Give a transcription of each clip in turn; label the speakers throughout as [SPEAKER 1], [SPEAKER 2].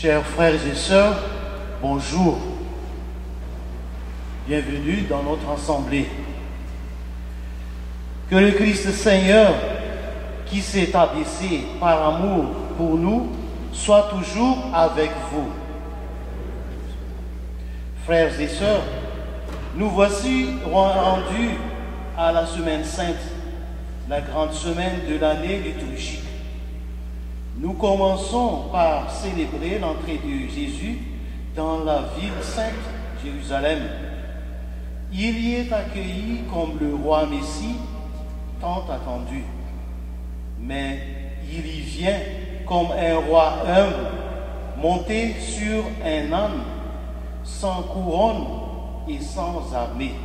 [SPEAKER 1] Chers frères et sœurs, bonjour. Bienvenue dans notre assemblée. Que le Christ Seigneur, qui s'est abaissé par amour pour nous, soit toujours avec vous. Frères et sœurs, nous voici rendus à la Semaine Sainte, la grande semaine de l'année liturgique. Nous commençons par célébrer l'entrée de Jésus dans la ville sainte, Jérusalem. Il y est accueilli comme le roi Messie, tant attendu. Mais il y vient comme un roi humble, monté sur un âne, sans couronne et sans armée.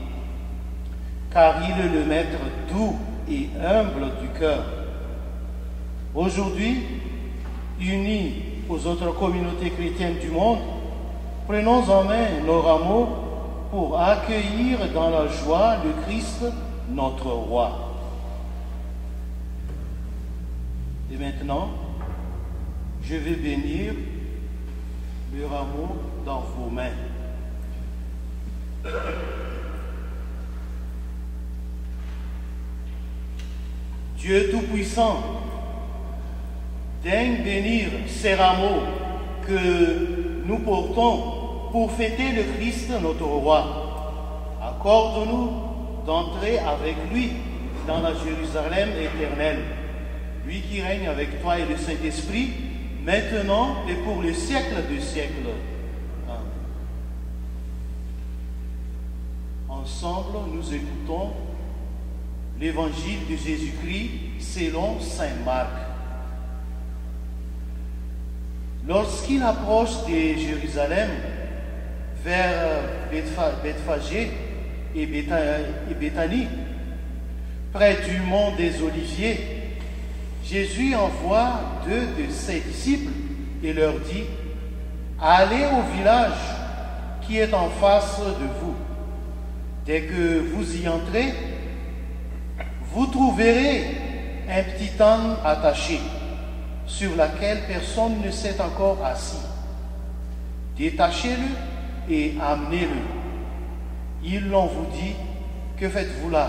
[SPEAKER 1] Car il est le maître doux et humble du cœur. Aujourd'hui, unis aux autres communautés chrétiennes du monde, prenons en main nos rameaux pour accueillir dans la joie le Christ, notre roi. Et maintenant, je vais bénir le rameau dans vos mains. Dieu Tout-Puissant, daigne bénir ces rameaux que nous portons pour fêter le Christ, notre roi. Accorde-nous d'entrer avec lui dans la Jérusalem éternelle, lui qui règne avec toi et le Saint-Esprit, maintenant et pour les siècles des siècles. Amen. Ensemble, nous écoutons l'évangile de Jésus-Christ selon saint Marc. Lorsqu'il approche de Jérusalem, vers Bethphagée et Béthanie, près du mont des Oliviers, Jésus envoie deux de ses disciples et leur dit: « Allez au village qui est en face de vous. Dès que vous y entrez, vous trouverez un petit âne attaché, sur laquelle personne ne s'est encore assis. Détachez-le et amenez-le. » Ils l'ont vous dit: « Que faites-vous là ?»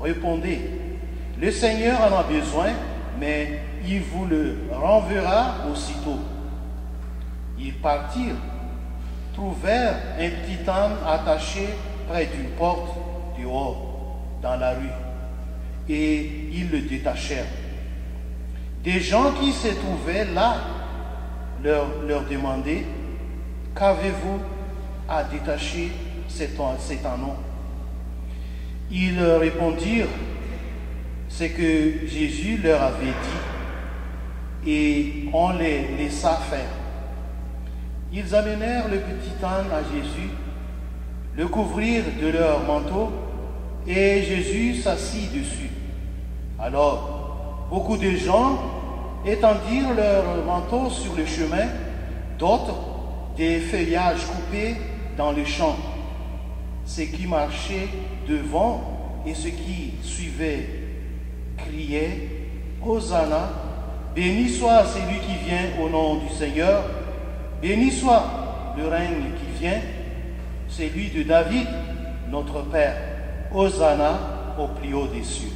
[SPEAKER 1] Répondez: « Le Seigneur en a besoin, mais il vous le renverra aussitôt. » Ils partirent, trouvèrent un petit âne attaché près d'une porte dehors, dans la rue, et ils le détachèrent. Des gens qui se trouvaient là leur demandaient: « Qu'avez-vous à détacher cet ânon ?» Ils répondirent ce que Jésus leur avait dit, et on les laissa faire. Ils amenèrent le petit âne à Jésus, le couvrirent de leur manteau, et Jésus s'assit dessus. Alors, beaucoup de gens étendirent leurs manteaux sur le chemin, d'autres des feuillages coupés dans les champs. Ceux qui marchaient devant et ceux qui suivaient criaient: « Hosanna, béni soit celui qui vient au nom du Seigneur, béni soit le règne qui vient, celui de David, notre Père. Hosanna au plus haut des cieux. »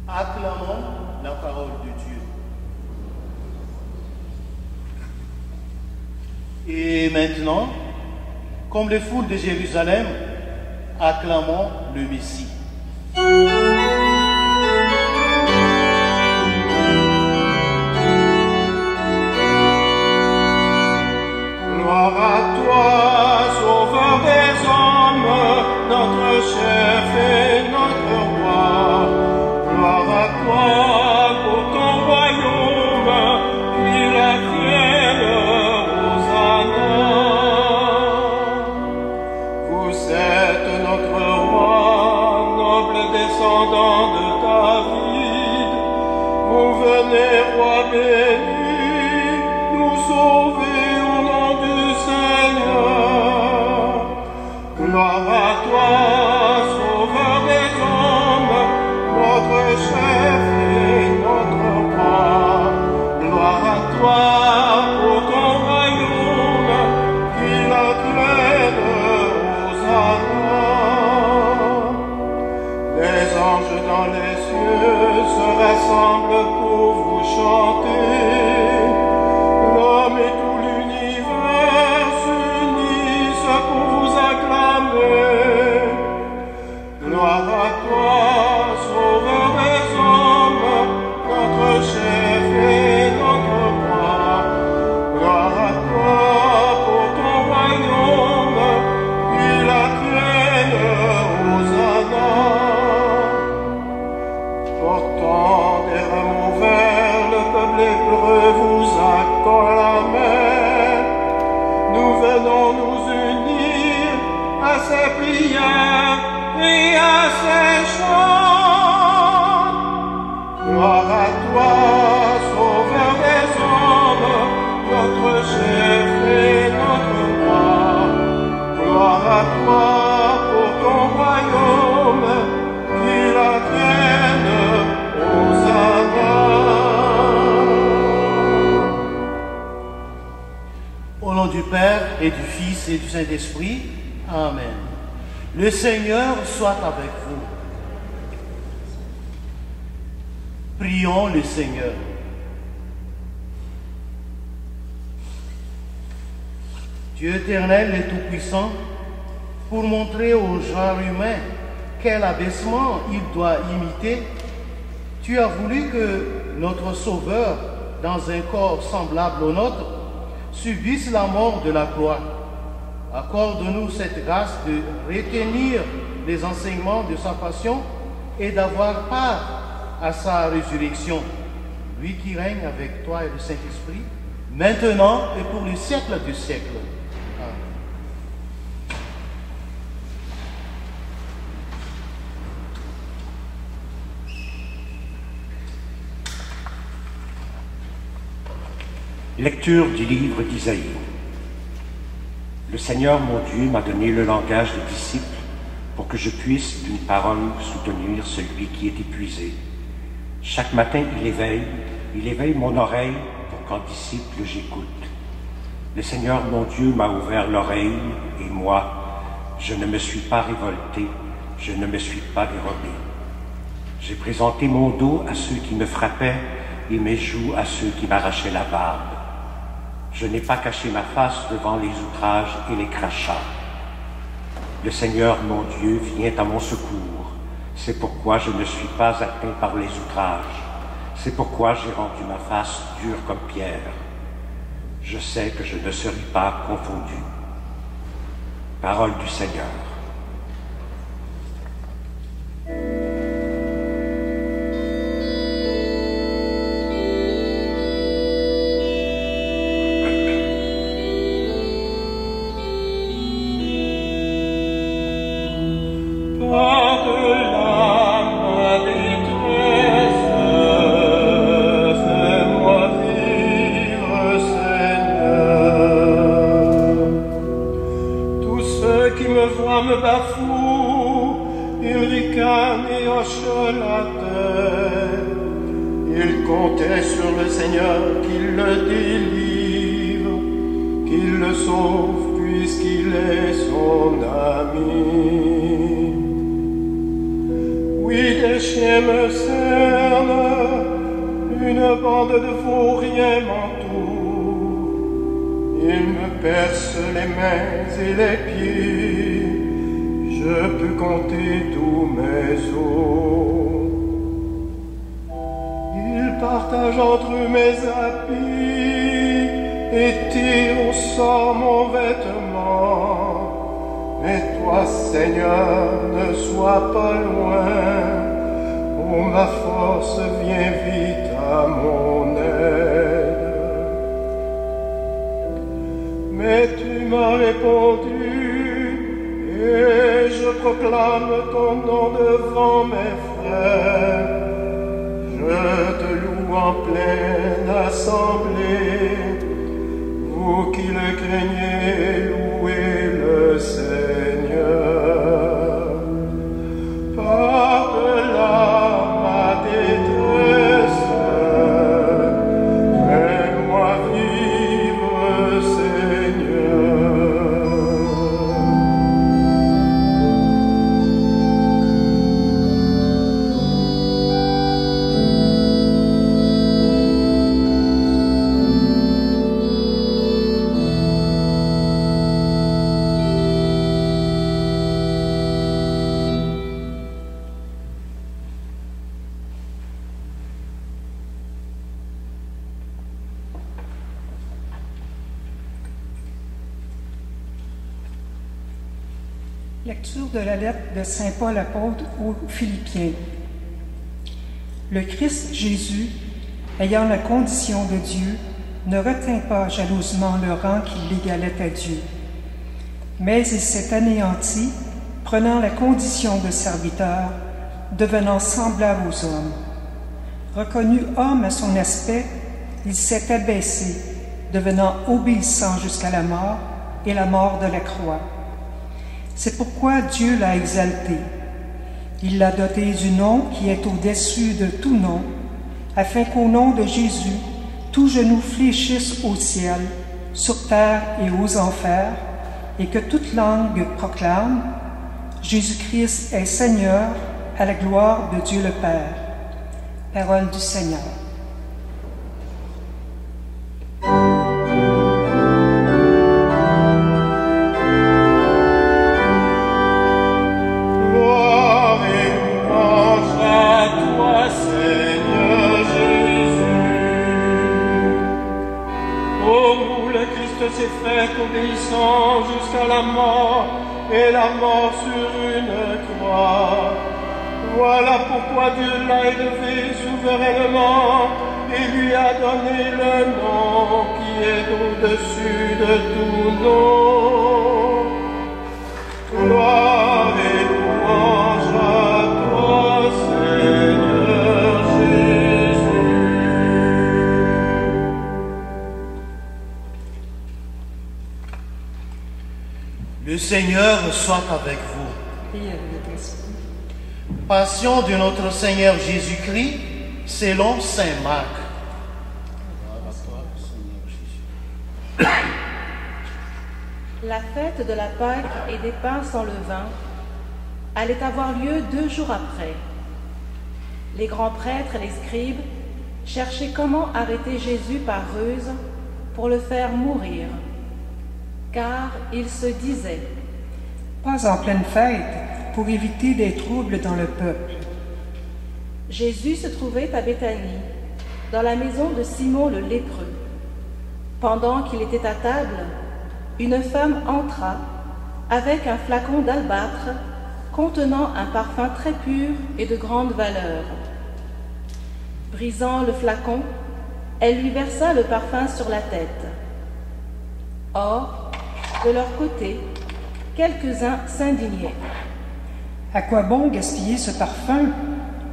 [SPEAKER 1] Acclamons la parole de Dieu. Et maintenant, comme les foules de Jérusalem, acclamons le Messie.
[SPEAKER 2] Gloire à toi, Sauveur des hommes, notre chef et notre roi. Gloire à toi pour ton royaume, miracle, Hosanna. Vous êtes notre roi, noble descendant de David. Vous venez, roi béni, nous sauver au nom du Seigneur. Gloire à toi, Sauveur des hommes, notre chef et notre roi. Gloire à toi, nous venons nous unir à ses prières et à ses chants. Gloire à toi, Sauveur des hommes, notre chef et notre roi. Gloire à toi pour ton royaume, qu'il advienne aux
[SPEAKER 1] Au nom du Père et du Fils et du Saint-Esprit, Amen. Le Seigneur soit avec vous. Prions le Seigneur. Dieu éternel et tout-puissant, pour montrer au genre humain quel abaissement il doit imiter, tu as voulu que notre Sauveur, dans un corps semblable au nôtre, subisse la mort de la croix. Accorde-nous cette grâce de retenir les enseignements de sa passion et d'avoir part à sa résurrection. Lui qui règne avec toi et le Saint-Esprit, maintenant et pour les siècles du siècle. Amen.
[SPEAKER 3] Lecture du livre d'Isaïe. Le Seigneur mon Dieu m'a donné le langage des disciples pour que je puisse d'une parole soutenir celui qui est épuisé. Chaque matin il éveille mon oreille pour qu'en disciple j'écoute. Le Seigneur mon Dieu m'a ouvert l'oreille et moi, je ne me suis pas révolté, je ne me suis pas dérobé. J'ai présenté mon dos à ceux qui me frappaient et mes joues à ceux qui m'arrachaient la barbe. Je n'ai pas caché ma face devant les outrages et les crachats. Le Seigneur, mon Dieu, vient à mon secours. C'est pourquoi je ne suis pas atteint par les outrages. C'est pourquoi j'ai rendu ma face dure comme pierre. Je sais que je ne serai pas confondu. Parole du Seigneur.
[SPEAKER 4] Lecture de la lettre de Saint Paul apôtre aux Philippiens. Le Christ Jésus, ayant la condition de Dieu, ne retint pas jalousement le rang qui l'égalait à Dieu. Mais il s'est anéanti, prenant la condition de serviteur, devenant semblable aux hommes. Reconnu homme à son aspect, il s'est abaissé, devenant obéissant jusqu'à la mort et la mort de la croix. C'est pourquoi Dieu l'a exalté. Il l'a doté du nom qui est au-dessus de tout nom, afin qu'au nom de Jésus, tout genou fléchisse au ciel, sur terre et aux enfers, et que toute langue proclame « Jésus-Christ est Seigneur, à la gloire de Dieu le Père ». Parole du Seigneur.
[SPEAKER 2] S'est fait obéissant jusqu'à la mort, et la mort sur une croix. Voilà pourquoi Dieu l'a élevé souverainement et lui a donné le nom qui est au-dessus de tout nom. Gloire et louange à toi, Seigneur Jésus.
[SPEAKER 1] Le Seigneur soit avec vous.
[SPEAKER 4] Et avec votre esprit.
[SPEAKER 1] Passion de notre Seigneur Jésus-Christ selon saint Marc.
[SPEAKER 5] La fête de la Pâque et des pains sans levain allait avoir lieu 2 jours après. Les grands prêtres et les scribes cherchaient comment arrêter Jésus par ruse pour le faire mourir. Car ils se disaient:
[SPEAKER 4] Pas en pleine fête, pour éviter des troubles dans le peuple.
[SPEAKER 5] Jésus se trouvait à Béthanie, dans la maison de Simon le lépreux. Pendant qu'il était à table, une femme entra avec un flacon d'albâtre contenant un parfum très pur et de grande valeur. Brisant le flacon, elle lui versa le parfum sur la tête. Or, de leur côté, quelques-uns s'indignaient.
[SPEAKER 4] À quoi bon gaspiller ce parfum?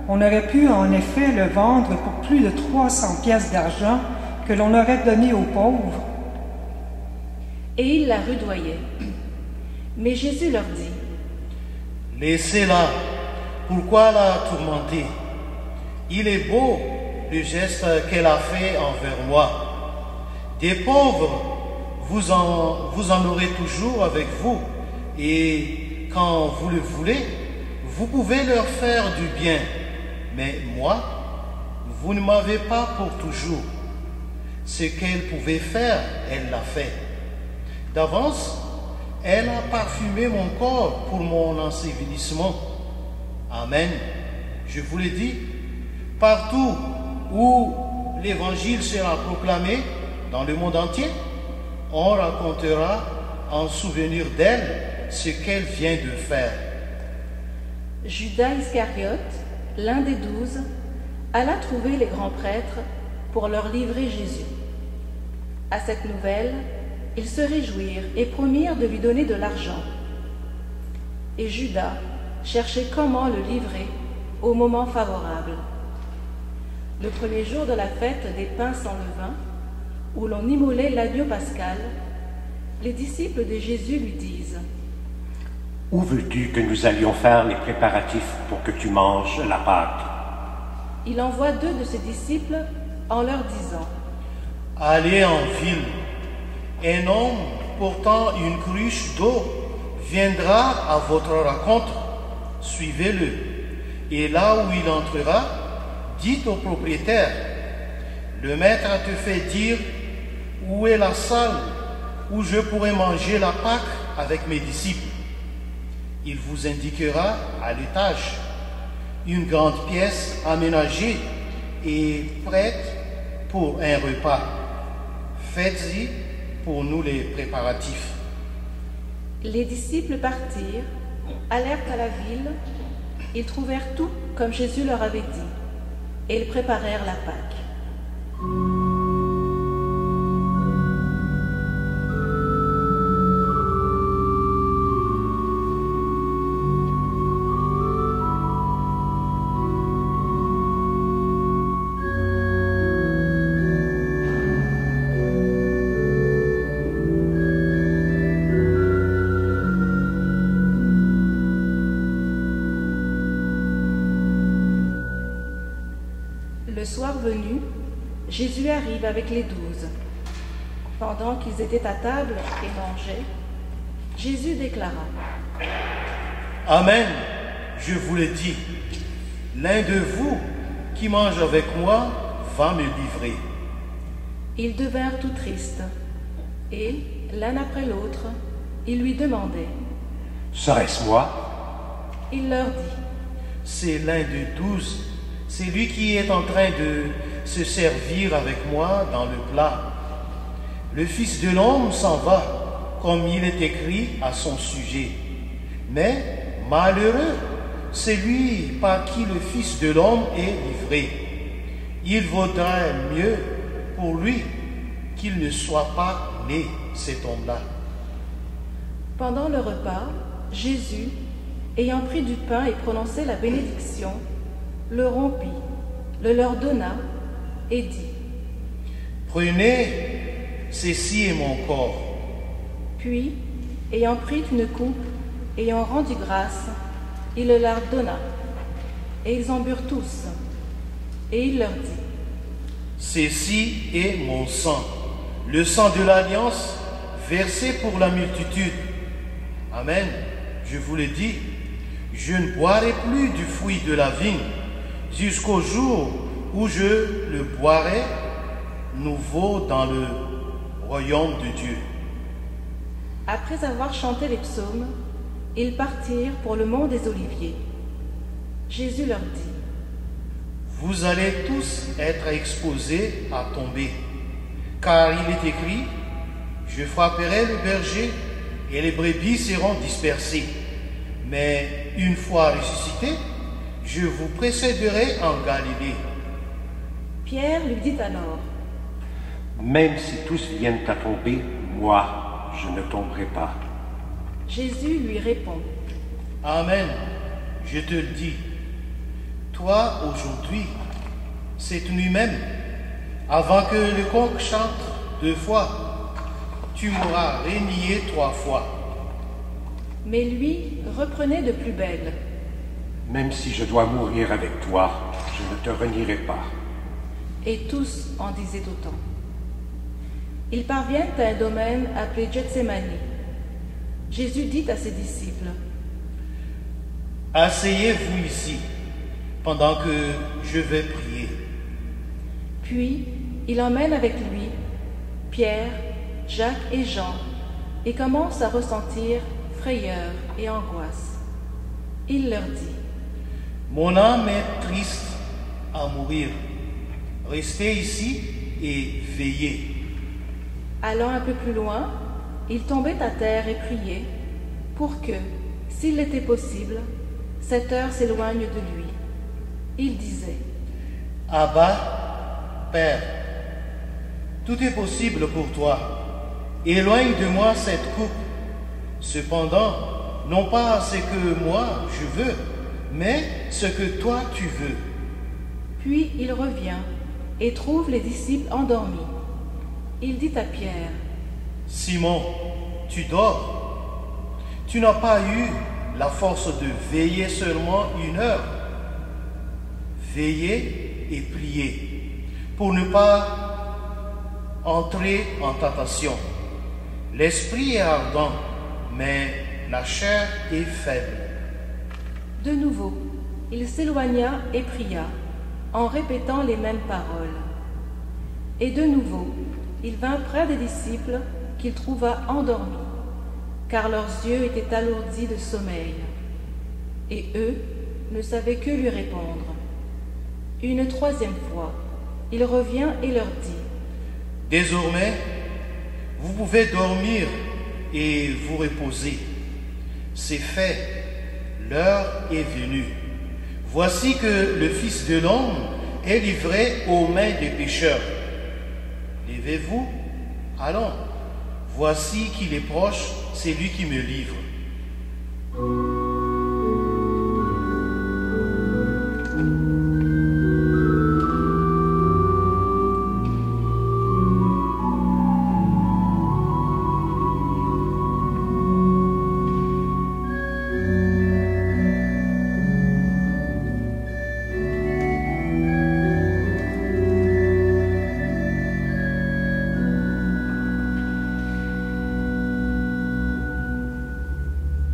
[SPEAKER 4] On aurait pu en effet le vendre pour plus de 300 pièces d'argent que l'on aurait donné aux pauvres.
[SPEAKER 5] Et ils la rudoyaient. Mais Jésus leur dit:
[SPEAKER 1] Laissez-la, pourquoi la tourmenter? Il est beau le geste qu'elle a fait envers moi. Des pauvres, vous en aurez toujours avec vous, et quand vous le voulez, vous pouvez leur faire du bien. Mais moi, vous ne m'avez pas pour toujours. Ce qu'elle pouvait faire, elle l'a fait. D'avance, elle a parfumé mon corps pour mon ensevelissement. Amen. Je vous le dis, partout où l'évangile sera proclamé dans le monde entier, on racontera en souvenir d'elle ce qu'elle vient de faire.
[SPEAKER 5] Judas Iscariote, l'un des 12, alla trouver les grands prêtres pour leur livrer Jésus. À cette nouvelle, ils se réjouirent et promirent de lui donner de l'argent. Et Judas cherchait comment le livrer au moment favorable. Le premier jour de la fête des pains sans levain, où l'on immolait l'agneau pascal, les disciples de Jésus lui disent:
[SPEAKER 3] Où veux-tu que nous allions faire les préparatifs pour que tu manges la Pâque?
[SPEAKER 5] Il envoie 2 de ses disciples en leur disant:
[SPEAKER 1] Allez en ville. Un homme portant une cruche d'eau viendra à votre rencontre. Suivez-le. Et là où il entrera, dites au propriétaire: Le maître te fait dire où est la salle où je pourrai manger la Pâque avec mes disciples. Il vous indiquera à l'étage une grande pièce aménagée et prête pour un repas. Faites-y pour nous les préparatifs.
[SPEAKER 5] Les disciples partirent, allèrent à la ville, ils trouvèrent tout comme Jésus leur avait dit, et ils préparèrent la Pâque. Jésus arrive avec les 12. Pendant qu'ils étaient à table et mangeaient, Jésus déclara:
[SPEAKER 1] Amen, je vous le dis, l'un de vous qui mange avec moi va me livrer.
[SPEAKER 5] Ils devinrent tout tristes, et, l'un après l'autre, ils lui demandaient:
[SPEAKER 3] Serait-ce moi?
[SPEAKER 5] Il leur dit:
[SPEAKER 1] C'est l'un de 12, c'est lui qui est en train de se servir avec moi dans le plat. Le Fils de l'homme s'en va, comme il est écrit à son sujet. Mais malheureux, c'est lui par qui le Fils de l'homme est livré. Il vaudrait mieux pour lui qu'il ne soit pas né, cet homme-là.
[SPEAKER 5] Pendant le repas, Jésus, ayant pris du pain et prononcé la bénédiction, le rompit, le leur donna et dit:
[SPEAKER 1] Prenez, ceci est mon corps.
[SPEAKER 5] Puis, ayant pris une coupe, ayant rendu grâce, il le leur donna. Et ils en burent tous. Et il leur dit:
[SPEAKER 1] Ceci est mon sang, le sang de l'alliance, versé pour la multitude. Amen, je vous le dis, je ne boirai plus du fruit de la vigne jusqu'au jour où je le boirai nouveau dans le royaume de Dieu.
[SPEAKER 5] Après avoir chanté les psaumes, ils partirent pour le mont des Oliviers. Jésus leur dit:
[SPEAKER 1] Vous allez tous être exposés à tomber, car il est écrit: Je frapperai le berger et les brebis seront dispersées. Mais une fois ressuscité, je vous précéderai en Galilée.
[SPEAKER 5] Pierre lui dit alors:
[SPEAKER 3] Même si tous viennent à tomber, moi, je ne tomberai pas.
[SPEAKER 5] Jésus lui répond:
[SPEAKER 1] Amen, je te le dis. Toi, aujourd'hui, cette nuit même, avant que le coq chante 2 fois, tu m'auras renié 3 fois.
[SPEAKER 5] Mais lui reprenait de plus belle:
[SPEAKER 3] Même si je dois mourir avec toi, je ne te renierai pas.
[SPEAKER 5] Et tous en disaient autant. Ils parviennent à un domaine appelé Gethsémani. Jésus dit à ses disciples:
[SPEAKER 1] Asseyez-vous ici, pendant que je vais prier.
[SPEAKER 5] Puis il emmène avec lui Pierre, Jacques et Jean, et commence à ressentir frayeur et angoisse. Il leur dit:
[SPEAKER 1] Mon âme est triste à mourir. Restez ici et veillez.
[SPEAKER 5] Allant un peu plus loin, il tombait à terre et priait pour que, s'il était possible, cette heure s'éloigne de lui. Il disait:
[SPEAKER 1] Abba, Père, tout est possible pour toi. Éloigne de moi cette coupe. Cependant, non pas ce que moi je veux, mais ce que toi tu veux.
[SPEAKER 5] Puis il revient et trouve les disciples endormis. Il dit à Pierre:
[SPEAKER 1] Simon, tu dors. Tu n'as pas eu la force de veiller seulement 1 heure. Veillez et priez pour ne pas entrer en tentation. L'esprit est ardent, mais la chair est faible.
[SPEAKER 5] De nouveau, il s'éloigna et pria, en répétant les mêmes paroles. Et de nouveau, il vint près des disciples qu'il trouva endormis, car leurs yeux étaient alourdis de sommeil. Et eux ne savaient que lui répondre. Une 3e fois, il revient et leur dit:
[SPEAKER 1] Désormais, vous pouvez dormir et vous reposer. C'est fait, l'heure est venue. Voici que le Fils de l'homme est livré aux mains des pécheurs. Levez-vous, allons. Voici qu'il est proche, c'est lui qui me livre.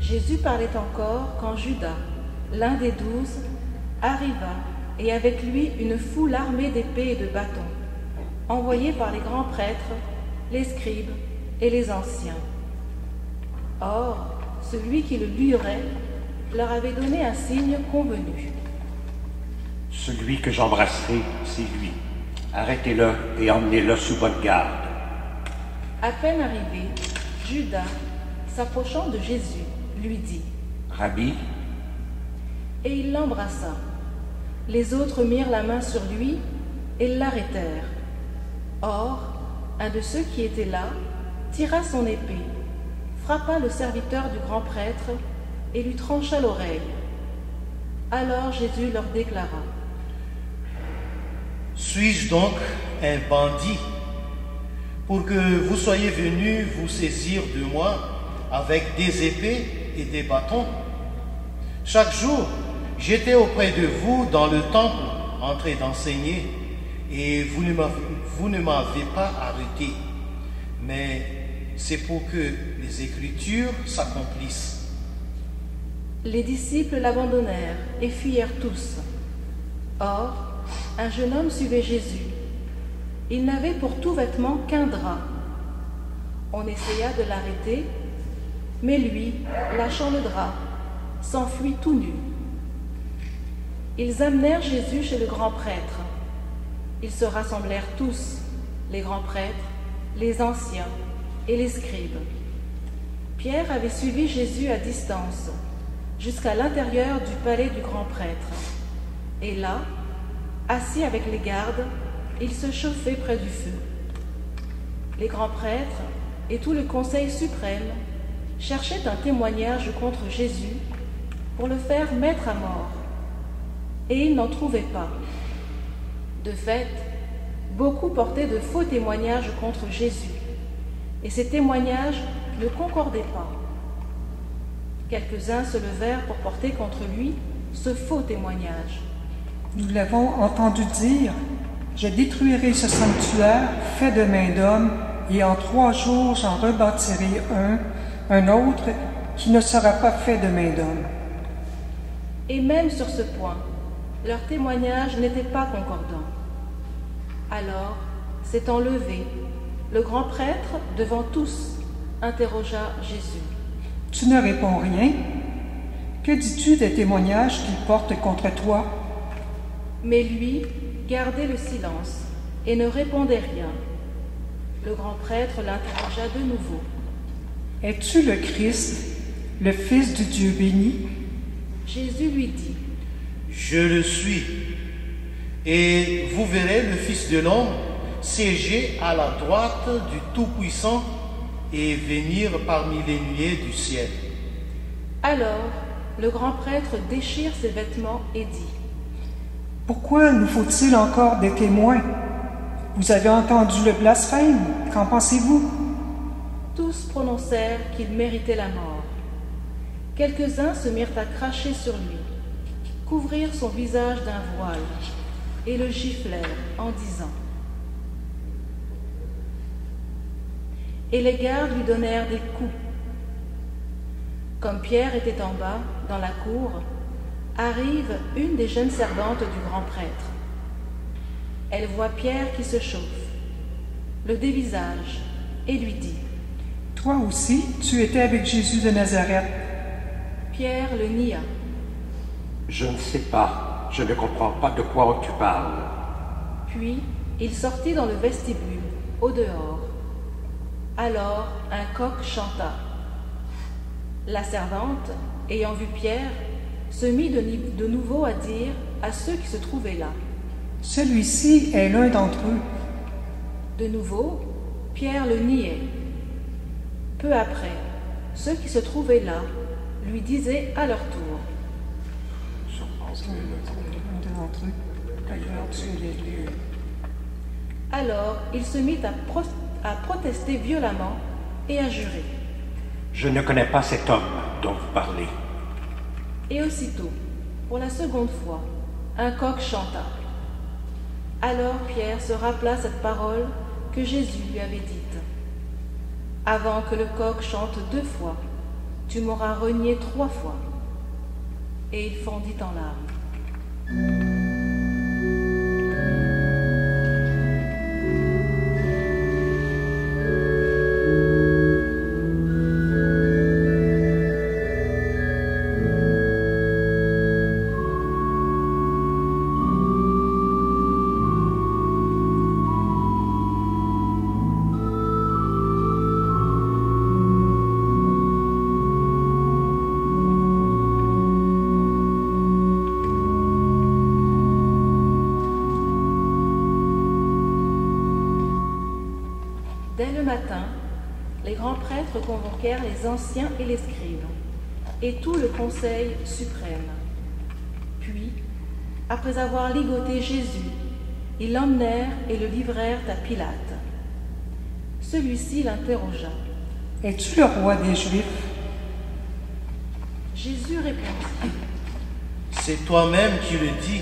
[SPEAKER 5] Jésus parlait encore quand Judas, l'un des 12, arriva, et avec lui une foule armée d'épées et de bâtons, envoyés par les grands prêtres, les scribes et les anciens. Or, celui qui le lieurait leur avait donné un signe convenu.
[SPEAKER 3] Celui que j'embrasserai, c'est lui. Arrêtez-le et emmenez-le sous bonne garde.
[SPEAKER 5] À peine arrivé, Judas, s'approchant de Jésus, lui dit «
[SPEAKER 3] Rabbi »
[SPEAKER 5] et il l'embrassa. Les autres mirent la main sur lui et l'arrêtèrent. Or, un de ceux qui étaient là tira son épée, frappa le serviteur du grand prêtre et lui trancha l'oreille. Alors Jésus leur déclara :
[SPEAKER 1] « Suis-je donc un bandit pour que vous soyez venus vous saisir de moi avec des épées et des bâtons? Chaque jour, j'étais auprès de vous dans le temple en train d'enseigner, et vous ne m'avez pas arrêté. Mais c'est pour que les Écritures s'accomplissent. »
[SPEAKER 5] Les disciples l'abandonnèrent et fuyèrent tous. Or, un jeune homme suivait Jésus. Il n'avait pour tout vêtement qu'un drap. On essaya de l'arrêter, mais lui, lâchant le drap, s'enfuit tout nu. Ils amenèrent Jésus chez le grand prêtre. Ils se rassemblèrent tous, les grands prêtres, les anciens et les scribes. Pierre avait suivi Jésus à distance, jusqu'à l'intérieur du palais du grand prêtre. Et là, assis avec les gardes, il se chauffait près du feu. Les grands prêtres et tout le conseil suprême cherchaient un témoignage contre Jésus pour le faire mettre à mort. Et ils n'en trouvaient pas. De fait, beaucoup portaient de faux témoignages contre Jésus, et ces témoignages ne concordaient pas. Quelques-uns se levèrent pour porter contre lui ce faux témoignage.
[SPEAKER 4] Nous l'avons entendu dire : je détruirai ce sanctuaire fait de main d'homme, et en 3 jours j'en rebâtirai un autre qui ne sera pas fait de main d'homme.
[SPEAKER 5] Et même sur ce point, leur témoignage n'était pas concordant. Alors, s'étant levé, le grand prêtre, devant tous, interrogea Jésus.
[SPEAKER 4] « Tu ne réponds rien? Que dis-tu des témoignages qu'ils portent contre toi? »
[SPEAKER 5] Mais lui gardait le silence et ne répondait rien. Le grand prêtre l'interrogea de nouveau.
[SPEAKER 4] « Es-tu le Christ, le Fils du Dieu béni? »
[SPEAKER 5] Jésus lui dit :
[SPEAKER 1] « Je le suis, et vous verrez le Fils de l'homme siéger à la droite du Tout-Puissant et venir parmi les nuées du ciel. »
[SPEAKER 5] Alors, le grand prêtre déchire ses vêtements et dit : «
[SPEAKER 4] Pourquoi nous faut-il encore des témoins? Vous avez entendu le blasphème, qu'en pensez-vous? »
[SPEAKER 5] Tous prononcèrent qu'il méritait la mort. Quelques-uns se mirent à cracher sur lui, couvrirent son visage d'un voile et le giflèrent en disant : « Et les gardes lui donnèrent des coups. » Comme Pierre était en bas, dans la cour, arrive une des jeunes servantes du grand prêtre. Elle voit Pierre qui se chauffe, le dévisage, et lui dit :
[SPEAKER 4] « Toi aussi, tu étais avec Jésus de Nazareth. »
[SPEAKER 5] Pierre le nia.
[SPEAKER 3] « Je ne sais pas, je ne comprends pas de quoi tu parles. »
[SPEAKER 5] Puis il sortit dans le vestibule, au dehors. Alors un coq chanta. La servante, ayant vu Pierre, se mit de nouveau à dire à ceux qui se trouvaient là : «
[SPEAKER 4] Celui-ci est l'un d'entre eux. »
[SPEAKER 5] De nouveau, Pierre le niait. Peu après, ceux qui se trouvaient là lui disaient à leur tour : « Alors il se mit à protester violemment et à jurer : «
[SPEAKER 3] Je ne connais pas cet homme dont vous parlez. »
[SPEAKER 5] Et aussitôt, pour la seconde fois, un coq chanta. Alors Pierre se rappela cette parole que Jésus lui avait dite : « Avant que le coq chante 2 fois, tu m'auras renié 3 fois. » Et il fondit en larmes. Dès le matin, les grands prêtres convoquèrent les anciens et les scribes, et tout le conseil suprême. Puis, après avoir ligoté Jésus, ils l'emmenèrent et le livrèrent à Pilate. Celui-ci l'interrogea.
[SPEAKER 4] « Es-tu le roi des Juifs ?»
[SPEAKER 5] Jésus répondit.
[SPEAKER 1] « C'est toi-même qui le dis. »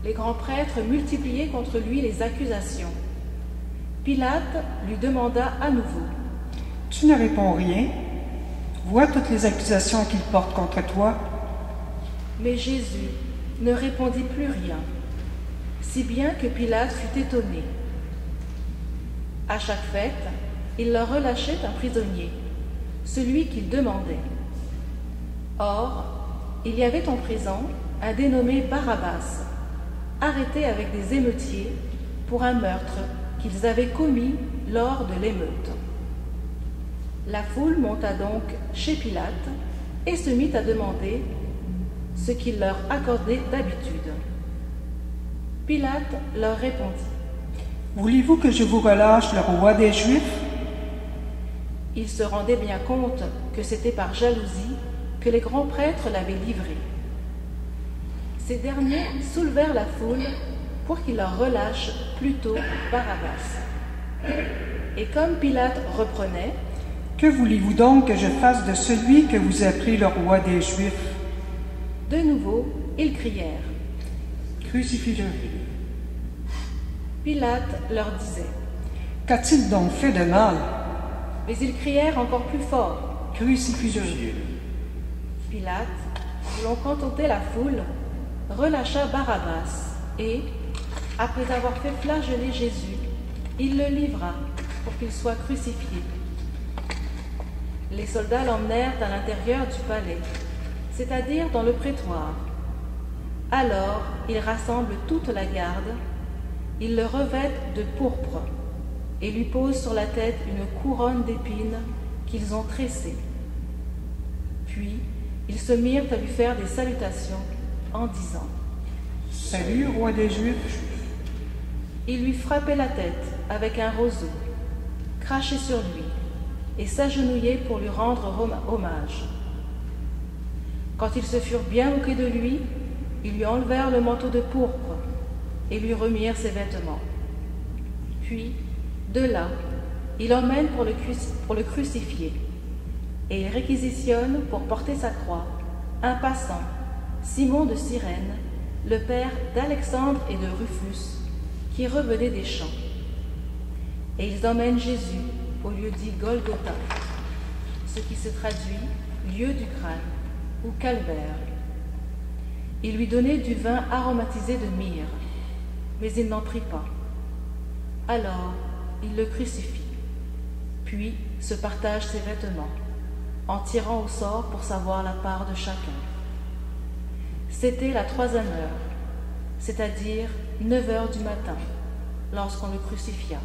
[SPEAKER 5] Les grands prêtres multipliaient contre lui les accusations. Pilate lui demanda à nouveau.
[SPEAKER 4] « Tu ne réponds rien? Vois toutes les accusations qu'il porte contre toi. »
[SPEAKER 5] Mais Jésus ne répondit plus rien, si bien que Pilate fut étonné. À chaque fête, il leur relâchait un prisonnier, celui qu'il demandait. Or, il y avait en prison un dénommé Barabbas, arrêté avec des émeutiers pour un meurtre qu'ils avaient commis lors de l'émeute. La foule monta donc chez Pilate et se mit à demander ce qu'il leur accordait d'habitude. Pilate leur répondit.
[SPEAKER 4] « Voulez-vous que je vous relâche le roi des Juifs ?»
[SPEAKER 5] Il se rendait bien compte que c'était par jalousie que les grands prêtres l'avaient livré. Ces derniers soulevèrent la foule pour qu'il leur relâche plutôt Barabbas. Et comme Pilate reprenait, «
[SPEAKER 4] Que voulez-vous donc que je fasse de celui que vous appelez le roi des Juifs ?»
[SPEAKER 5] De nouveau, ils crièrent,
[SPEAKER 4] « Crucifie-le !»
[SPEAKER 5] Pilate leur disait,
[SPEAKER 4] « Qu'a-t-il donc fait de mal ?»
[SPEAKER 5] Mais ils crièrent encore plus fort,
[SPEAKER 4] « Crucifie-le !»
[SPEAKER 5] Pilate, voulant contenter la foule, relâcha Barabbas et, après avoir fait flageller Jésus, il le livra pour qu'il soit crucifié. Les soldats l'emmenèrent à l'intérieur du palais, c'est-à-dire dans le prétoire. Alors, ils rassemblent toute la garde, ils le revêtent de pourpre et lui posent sur la tête une couronne d'épines qu'ils ont tressée. Puis, ils se mirent à lui faire des salutations en disant «
[SPEAKER 4] Salut, roi des Juifs !»
[SPEAKER 5] Ils lui frappaient la tête avec un roseau, crachaient sur lui et s'agenouillaient pour lui rendre hommage. Quand ils se furent bien moqués de lui, ils lui enlevèrent le manteau de pourpre et lui remirent ses vêtements. Puis, de là, ils l'emmènent pour le crucifier et ils réquisitionnent pour porter sa croix un passant, Simon de Cyrène, le père d'Alexandre et de Rufus, qui revenait des champs. Et ils emmènent Jésus au lieu dit Golgotha, ce qui se traduit lieu du crâne ou calvaire. Ils lui donnaient du vin aromatisé de myrrhe, mais il n'en prit pas. Alors, il le crucifie, puis se partage ses vêtements, en tirant au sort pour savoir la part de chacun. C'était la 3e heure, c'est-à-dire 9 heures du matin, lorsqu'on le crucifia.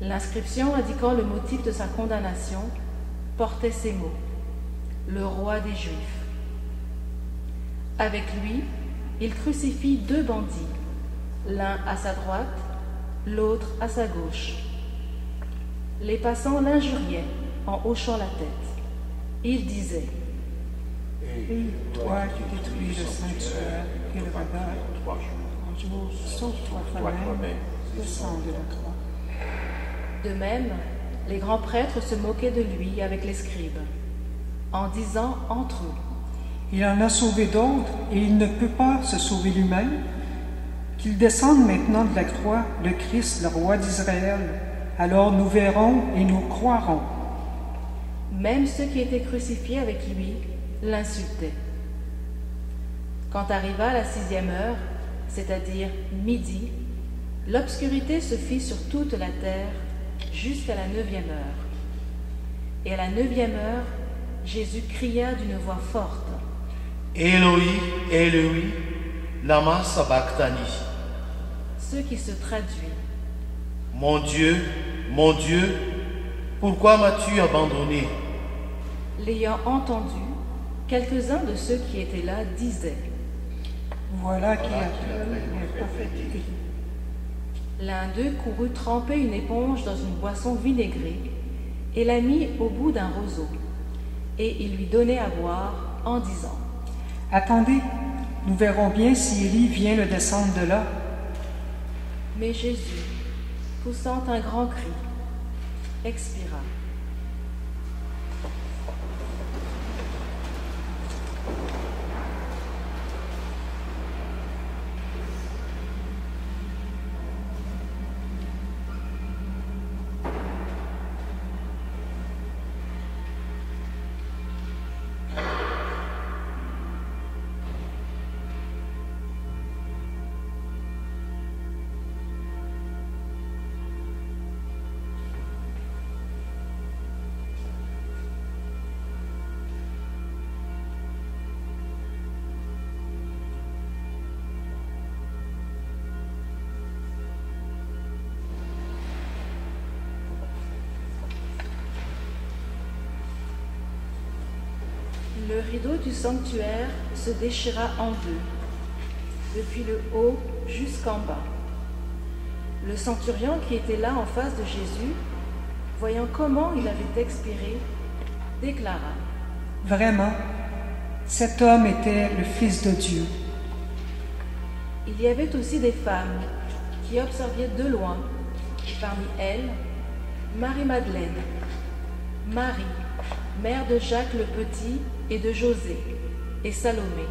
[SPEAKER 5] L'inscription indiquant le motif de sa condamnation portait ces mots, « Le roi des Juifs ». Avec lui, il crucifie 2 bandits, l'un à sa droite, l'autre à sa gauche. Les passants l'injuriaient en hochant la tête. Ils disaient,
[SPEAKER 4] « Et toi qui détruis le sanctuaire et le rabat, en jour, sauve-toi toi-même, descends de la croix. »
[SPEAKER 5] De même, les grands prêtres se moquaient de lui avec les scribes, en disant entre eux, «
[SPEAKER 4] Il en a sauvé d'autres et il ne peut pas se sauver lui-même. Qu'il descende maintenant de la croix, le Christ, le roi d'Israël. Alors nous verrons et nous croirons. »
[SPEAKER 5] Même ceux qui étaient crucifiés avec lui l'insultaient. Quand arriva la 6e heure, c'est-à-dire midi, l'obscurité se fit sur toute la terre jusqu'à la 9e heure. Et à la 9e heure, Jésus cria d'une voix forte.
[SPEAKER 1] Éloi, Éloi, lama sabachthani.
[SPEAKER 5] Ce qui se traduit.
[SPEAKER 1] Mon Dieu, pourquoi m'as-tu abandonné?
[SPEAKER 5] L'ayant entendu, quelques-uns de ceux qui étaient là disaient.
[SPEAKER 4] Voilà qui appelle un prophétique.
[SPEAKER 5] L'un d'eux courut tremper une éponge dans une boisson vinaigrée et la mit au bout d'un roseau. Et il lui donnait à boire en disant.
[SPEAKER 4] Attendez, nous verrons bien si Élie vient le descendre de là.
[SPEAKER 5] Mais Jésus, poussant un grand cri, expira. Le rideau du sanctuaire se déchira en deux, depuis le haut jusqu'en bas. Le centurion qui était là en face de Jésus, voyant comment il avait expiré, déclara.
[SPEAKER 4] Vraiment, cet homme était le Fils de Dieu.
[SPEAKER 5] Il y avait aussi des femmes qui observaient de loin, et parmi elles, Marie-Madeleine, Marie, mère de Jacques le Petit et de José, et Salomé,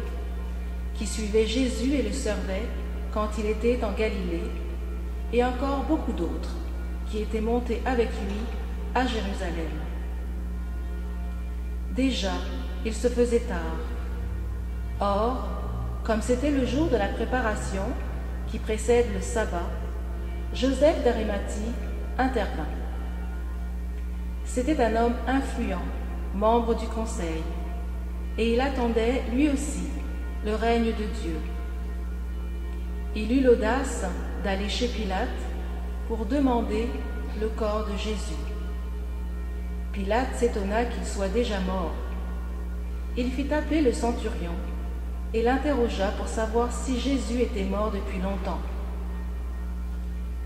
[SPEAKER 5] qui suivaient Jésus et le servaient quand il était en Galilée, et encore beaucoup d'autres qui étaient montés avec lui à Jérusalem. Déjà, il se faisait tard. Or, comme c'était le jour de la préparation qui précède le sabbat, Joseph d'Arimathie intervint. C'était un homme influent, membre du conseil, et il attendait, lui aussi, le règne de Dieu. Il eut l'audace d'aller chez Pilate pour demander le corps de Jésus. Pilate s'étonna qu'il soit déjà mort. Il fit appeler le centurion et l'interrogea pour savoir si Jésus était mort depuis longtemps.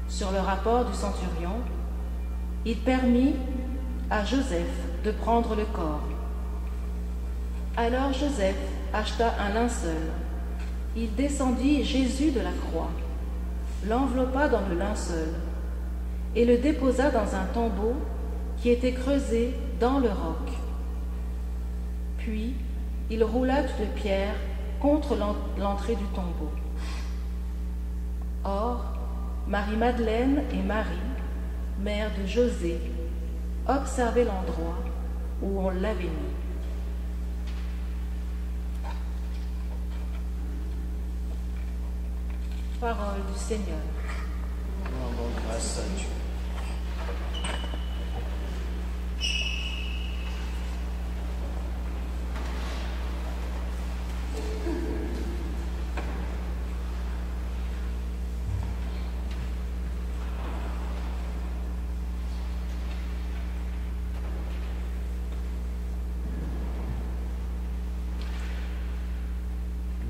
[SPEAKER 5] Sur le rapport du centurion, il permit à Joseph de prendre le corps. Alors Joseph acheta un linceul. Il descendit Jésus de la croix, l'enveloppa dans le linceul et le déposa dans un tombeau qui était creusé dans le roc. Puis il roula toute pierre contre l'entrée du tombeau. Or, Marie-Madeleine et Marie, mère de José, observaient l'endroit où on l'avait mis. Parole du Seigneur.
[SPEAKER 1] Rendons grâce à Dieu.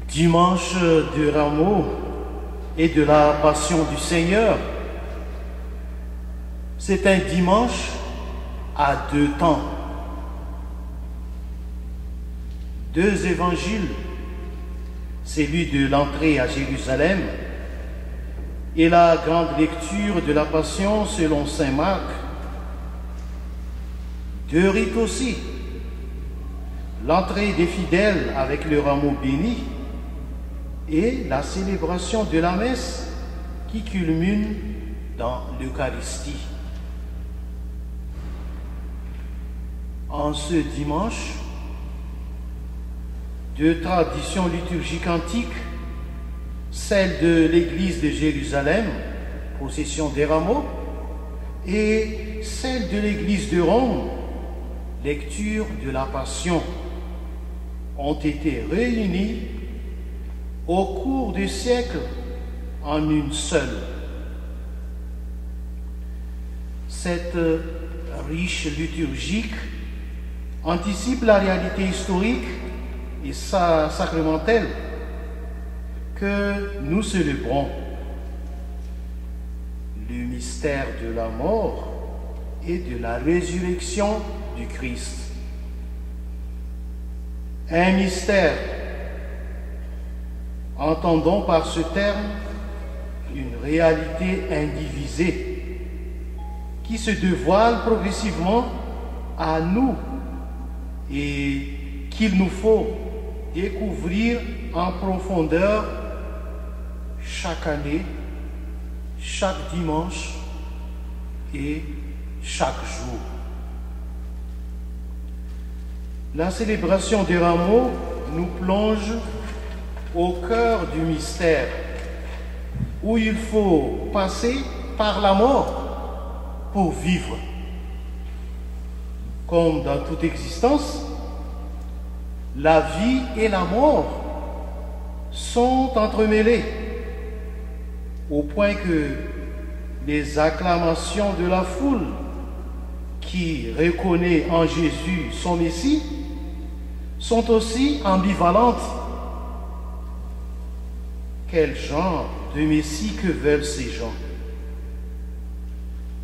[SPEAKER 1] Dimanche de Rameaux et de la Passion du Seigneur, c'est un dimanche à deux temps. Deux évangiles, celui de l'entrée à Jérusalem et la grande lecture de la Passion selon saint Marc. Deux rites aussi, l'entrée des fidèles avec le rameau béni et la célébration de la messe qui culmine dans l'Eucharistie. En ce dimanche, deux traditions liturgiques antiques, celle de l'Église de Jérusalem, procession des rameaux, et celle de l'Église de Rome, lecture de la Passion, ont été réunies au cours des siècles en une seule. Cette riche liturgique anticipe la réalité historique et sacramentelle que nous célébrons, le mystère de la mort et de la résurrection du Christ. Un mystère, entendons par ce terme une réalité indivisée qui se dévoile progressivement à nous et qu'il nous faut découvrir en profondeur chaque année, chaque dimanche et chaque jour. La célébration des rameaux nous plonge au cœur du mystère, où il faut passer par la mort pour vivre. Comme dans toute existence, la vie et la mort sont entremêlées, au point que les acclamations de la foule qui reconnaît en Jésus son Messie sont aussi ambivalentes. Quel genre de Messie que veulent ces gens?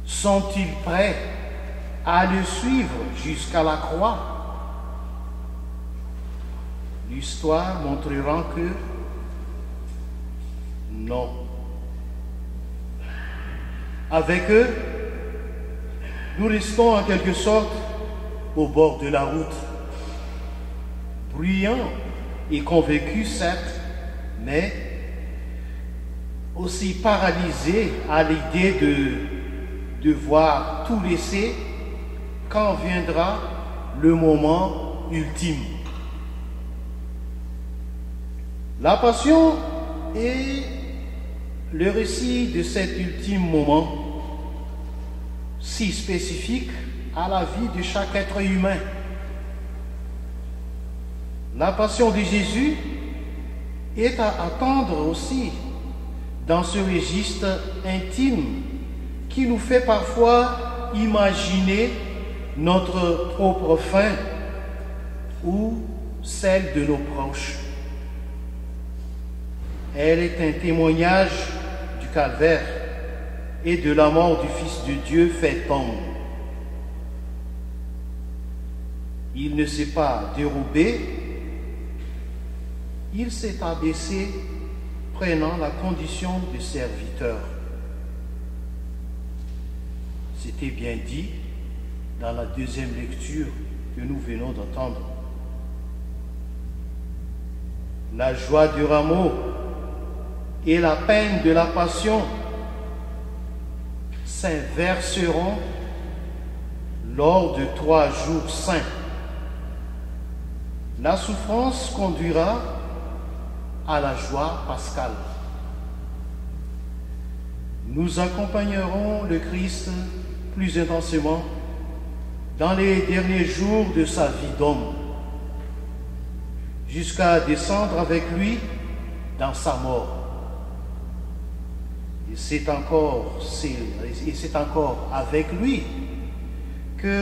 [SPEAKER 1] Sont-ils prêts à le suivre jusqu'à la croix? L'histoire montrera que non. Avec eux, nous restons en quelque sorte au bord de la route, bruyants et convaincus certes, mais aussi paralysés à l'idée de devoir tout laisser quand viendra le moment ultime. La Passion est le récit de cet ultime moment, si spécifique à la vie de chaque être humain. La Passion de Jésus est à attendre aussi dans ce registre intime qui nous fait parfois imaginer notre propre fin ou celle de nos proches. Elle est un témoignage du calvaire et de la mort du Fils de Dieu fait homme. Il ne s'est pas dérobé, il s'est abaissé, prenant la condition de serviteur. C'était bien dit dans la deuxième lecture que nous venons d'entendre. La joie du rameau et la peine de la Passion s'inverseront lors de 3 jours saints. La souffrance conduira à la joie pascale. Nous accompagnerons le Christ plus intensément dans les derniers jours de sa vie d'homme, jusqu'à descendre avec lui dans sa mort. Et c'est encore avec lui que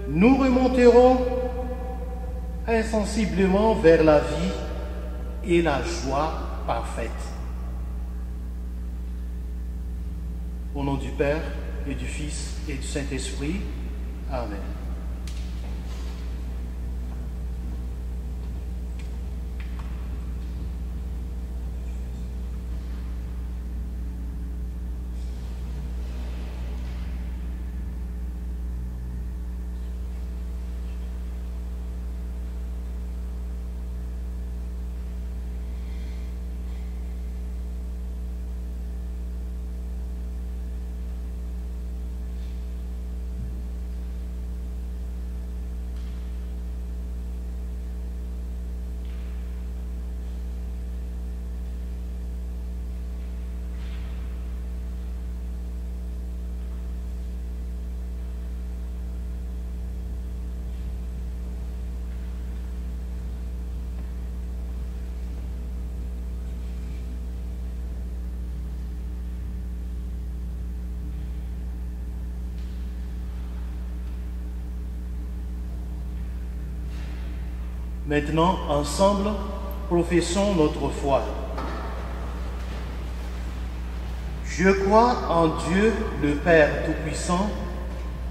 [SPEAKER 1] nous remonterons insensiblement vers la vie et la joie parfaite. Au nom du Père et du Fils et du Saint-Esprit. Amen. Maintenant, ensemble, professons notre foi. Je crois en Dieu, le Père Tout-Puissant,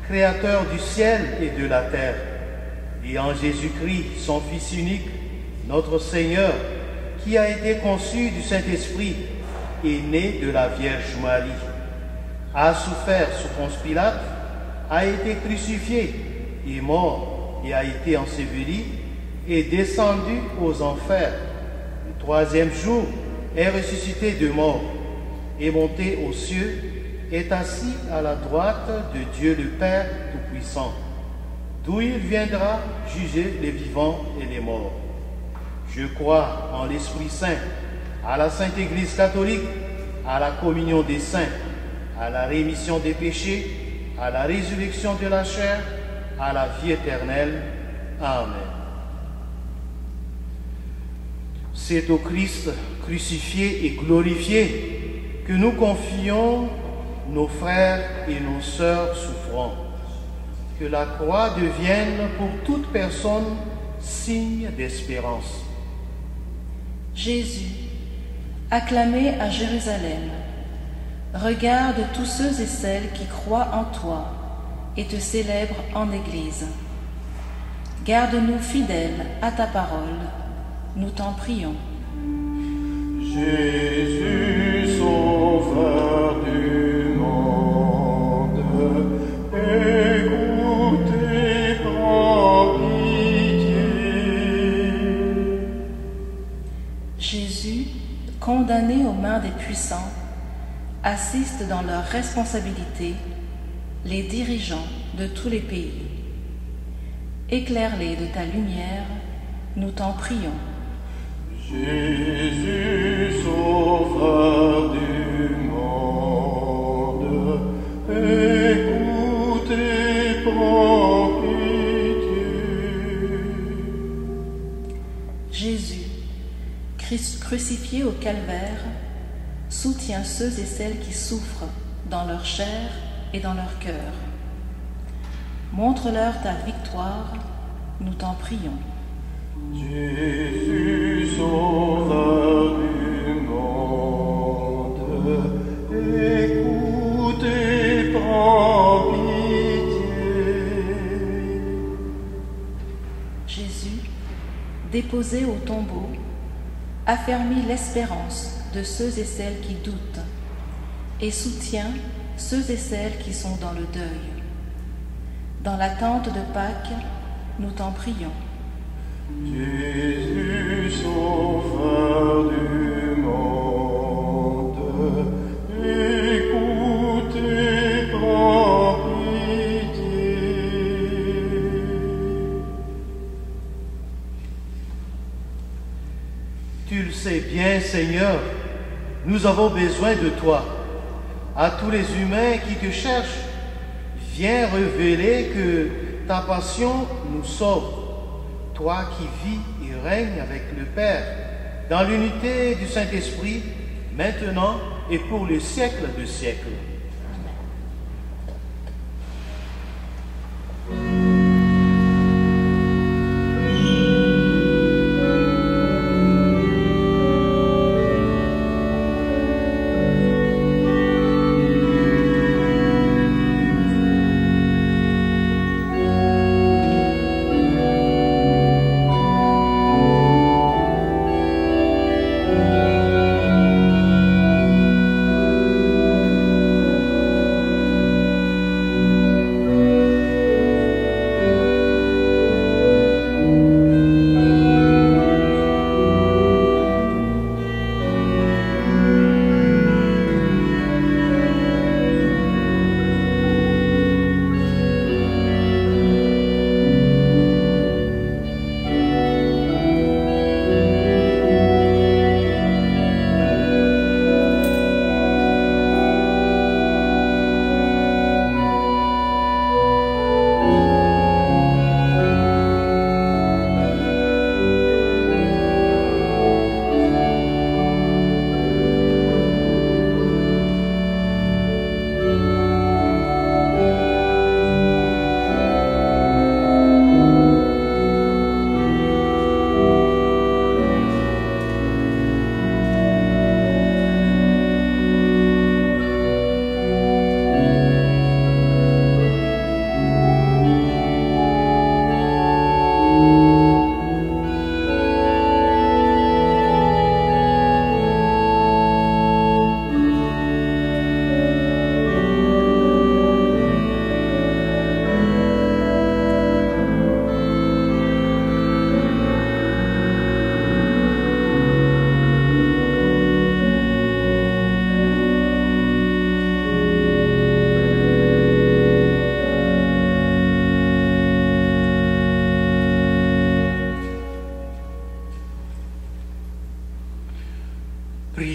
[SPEAKER 1] Créateur du ciel et de la terre, et en Jésus-Christ, son Fils unique, notre Seigneur, qui a été conçu du Saint-Esprit et né de la Vierge Marie, a souffert sous Ponce Pilate, a été crucifié, est mort et a été enseveli, est descendu aux enfers. Le troisième jour est ressuscité de mort, est monté aux cieux, est assis à la droite de Dieu le Père Tout-Puissant, d'où il viendra juger les vivants et les morts. Je crois en l'Esprit Saint, à la Sainte Église catholique, à la communion des saints, à la rémission des péchés, à la résurrection de la chair, à la vie éternelle. Amen. C'est au Christ crucifié et glorifié que nous confions nos frères et nos sœurs souffrants. Que la croix devienne pour toute personne signe d'espérance.
[SPEAKER 5] Jésus, acclamé à Jérusalem, regarde tous ceux et celles qui croient en toi et te célèbrent en Église. Garde-nous fidèles à ta parole, nous t'en prions.
[SPEAKER 2] Jésus, sauveur du monde, écoute et prends pitié.
[SPEAKER 5] Jésus, condamné aux mains des puissants, assiste dans leurs responsabilités les dirigeants de tous les pays. Éclaire-les de ta lumière, nous t'en prions.
[SPEAKER 2] Jésus, sauveur du monde, écoute et prends pitié.
[SPEAKER 5] Jésus, crucifié au calvaire, soutiens ceux et celles qui souffrent dans leur chair et dans leur cœur. Montre-leur ta victoire, nous t'en prions.
[SPEAKER 2] Jésus, sauveur du monde, écoute et prends pitié.
[SPEAKER 5] Jésus, déposé au tombeau, affermis l'espérance de ceux et celles qui doutent et soutient ceux et celles qui sont dans le deuil. Dans l'attente de Pâques, nous t'en prions.
[SPEAKER 2] Jésus, sauveur du monde, écoute et prends pitié.
[SPEAKER 1] Tu le sais bien, Seigneur, nous avons besoin de toi. À tous les humains qui te cherchent, viens révéler que ta passion nous sauve. Toi qui vis et règnes avec le Père, dans l'unité du Saint-Esprit, maintenant et pour les siècles de siècles.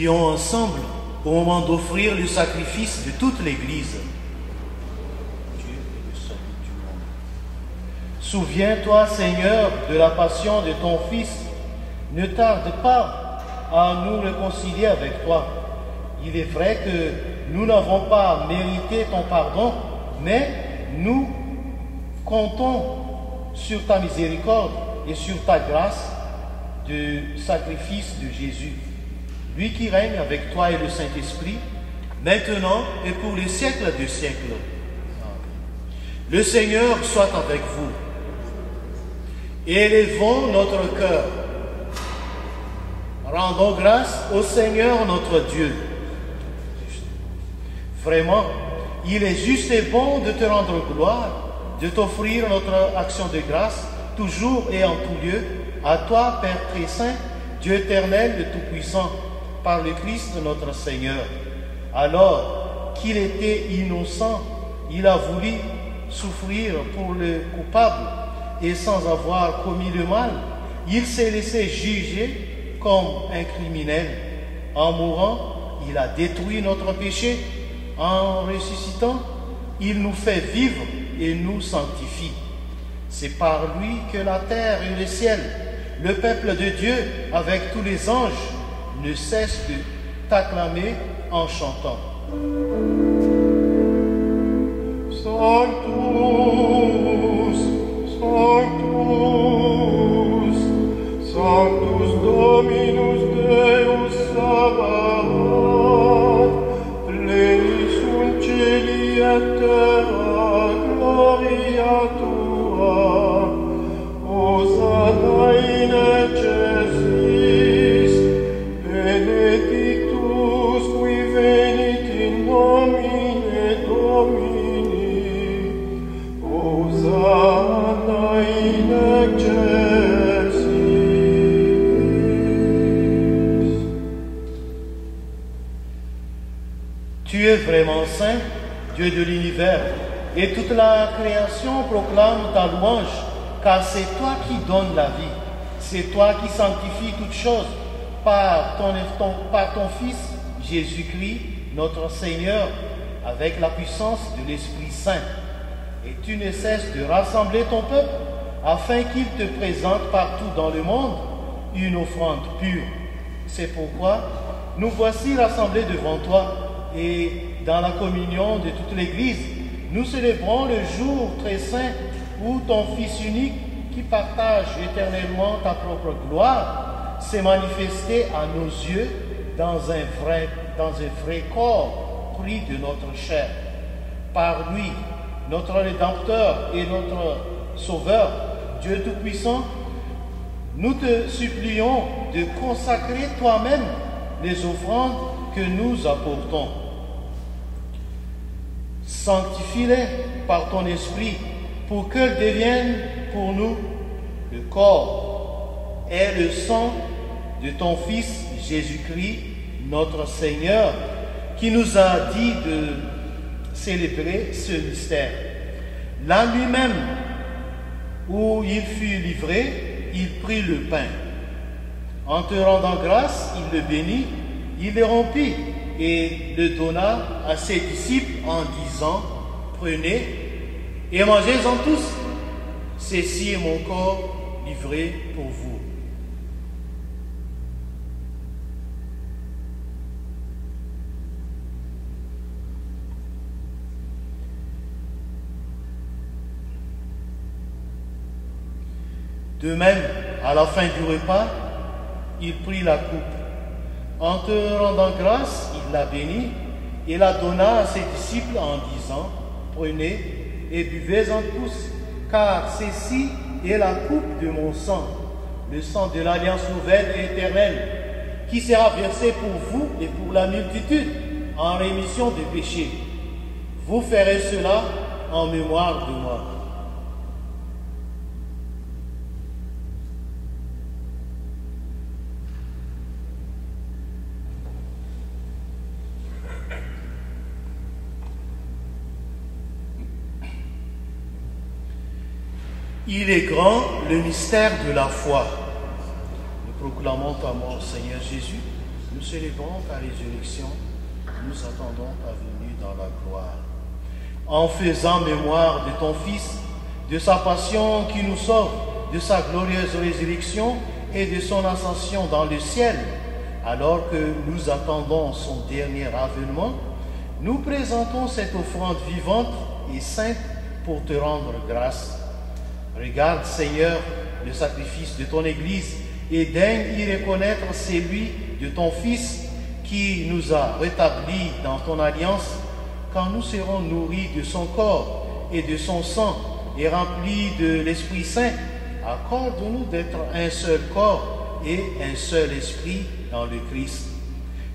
[SPEAKER 1] prions ensemble au moment d'offrir le sacrifice de toute l'Église. Dieu est le salut du monde. Souviens-toi, Seigneur, de la passion de ton Fils. Ne tarde pas à nous réconcilier avec toi. Il est vrai que nous n'avons pas mérité ton pardon, mais nous comptons sur ta miséricorde et sur ta grâce du sacrifice de Jésus, lui qui règne avec toi et le Saint-Esprit, maintenant et pour les siècles des siècles. Le Seigneur soit avec vous. Élevons notre cœur. Rendons grâce au Seigneur notre Dieu. Vraiment, il est juste et bon de te rendre gloire, de t'offrir notre action de grâce, toujours et en tout lieu, à toi, Père très saint, Dieu éternel et tout-puissant, par le Christ notre Seigneur. Alors qu'il était innocent, il a voulu souffrir pour le coupable, et sans avoir commis le mal, il s'est laissé juger comme un criminel. En mourant, il a détruit notre péché. En ressuscitant, il nous fait vivre et nous sanctifie. C'est par lui que la terre et le ciel, le peuple de Dieu, avec tous les anges, ne cessent de t'acclamer en chantant.
[SPEAKER 2] Sanctus, Sanctus, Sanctus Dominus Deus Sabaoth, plenis sunt cieli et terra gloria tua, Hosanna in excelsis, benedictus qui venit in nomine Domini, Hosanna in excelsis.
[SPEAKER 1] Tu es vraiment saint, Dieu de l'univers, et toute la création proclame ta louange, car c'est toi qui donnes la vie. C'est toi qui sanctifies toutes choses par ton Fils, Jésus-Christ, notre Seigneur, avec la puissance de l'Esprit Saint. Et tu ne cesses de rassembler ton peuple, afin qu'il te présente partout dans le monde une offrande pure. C'est pourquoi nous voici rassemblés devant toi, et dans la communion de toute l'Église, nous célébrons le jour très saint où ton Fils unique, qui partage éternellement ta propre gloire, s'est manifesté à nos yeux dans un vrai corps pris de notre chair. Par lui, notre Rédempteur et notre Sauveur, Dieu Tout-Puissant, nous te supplions de consacrer toi-même les offrandes que nous apportons. Sanctifie-les par ton esprit pour qu'elles deviennent pour nous le corps et le sang de ton Fils Jésus-Christ, notre Seigneur, qui nous a dit de célébrer ce mystère. Là lui-même, où il fut livré, il prit le pain. En te rendant grâce, il le bénit, il le rompit et le donna à ses disciples en disant, prenez et mangez-en tous. Ceci est mon corps livré pour vous. De même, à la fin du repas, il prit la coupe. En te rendant grâce, il la bénit et la donna à ses disciples en disant, prenez et buvez-en tous, car ceci est la coupe de mon sang, le sang de l'alliance nouvelle et éternelle, qui sera versé pour vous et pour la multitude en rémission des péchés. Vous ferez cela en mémoire de moi. Il est grand le mystère de la foi. Nous proclamons ta mort, Seigneur Jésus. Nous célébrons ta résurrection, nous attendons ta venue dans la gloire. En faisant mémoire de ton Fils, de sa passion qui nous sauve, de sa glorieuse résurrection et de son ascension dans le ciel, alors que nous attendons son dernier avènement, nous présentons cette offrande vivante et sainte pour te rendre grâce. Regarde, Seigneur, le sacrifice de ton Église et daigne y reconnaître celui de ton Fils qui nous a rétablis dans ton alliance, quand nous serons nourris de son corps et de son sang et remplis de l'Esprit Saint. Accorde-nous d'être un seul corps et un seul esprit dans le Christ.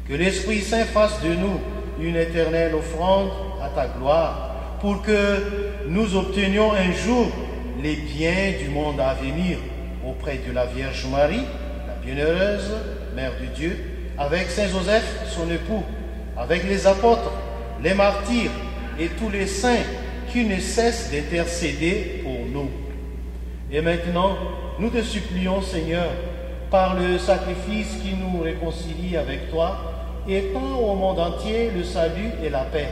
[SPEAKER 1] Que l'Esprit Saint fasse de nous une éternelle offrande à ta gloire, pour que nous obtenions un jour les biens du monde à venir auprès de la Vierge Marie, la bienheureuse Mère de Dieu, avec Saint Joseph, son époux, avec les apôtres, les martyrs et tous les saints qui ne cessent d'intercéder pour nous. Et maintenant, nous te supplions, Seigneur, par le sacrifice qui nous réconcilie avec toi, étends au monde entier le salut et la paix.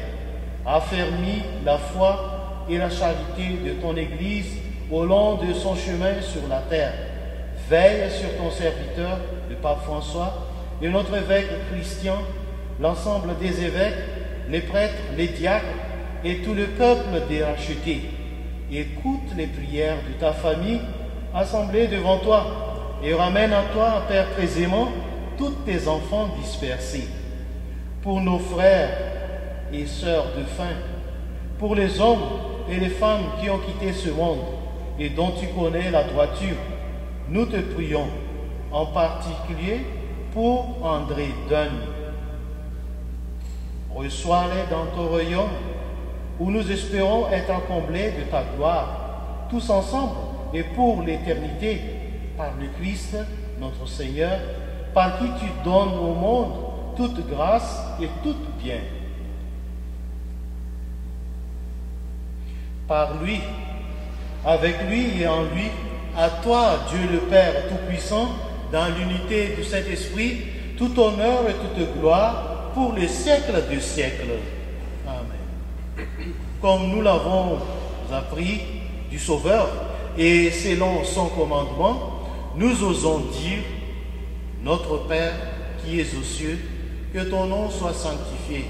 [SPEAKER 1] Affermis la foi et la charité de ton Église au long de son chemin sur la terre. Veille sur ton serviteur, le pape François, et notre évêque Christian, l'ensemble des évêques, les prêtres, les diacres et tout le peuple des rachetés. Écoute les prières de ta famille assemblée devant toi et ramène à toi, Père très aimant, tous tes enfants dispersés. Pour nos frères et sœurs de faim, pour les hommes et les femmes qui ont quitté ce monde et dont tu connais la droiture, nous te prions, en particulier pour André Dunn. Reçois-les dans ton royaume, où nous espérons être comblés de ta gloire, tous ensemble et pour l'éternité, par le Christ, notre Seigneur, par qui tu donnes au monde toute grâce et tout bien. Par lui, avec lui et en lui, à toi, Dieu le Père Tout-Puissant, dans l'unité du Saint-Esprit, tout honneur et toute gloire pour les siècles des siècles. Amen. Comme nous l'avons appris du Sauveur et selon son commandement, nous osons dire, notre Père qui es aux cieux, que ton nom soit sanctifié,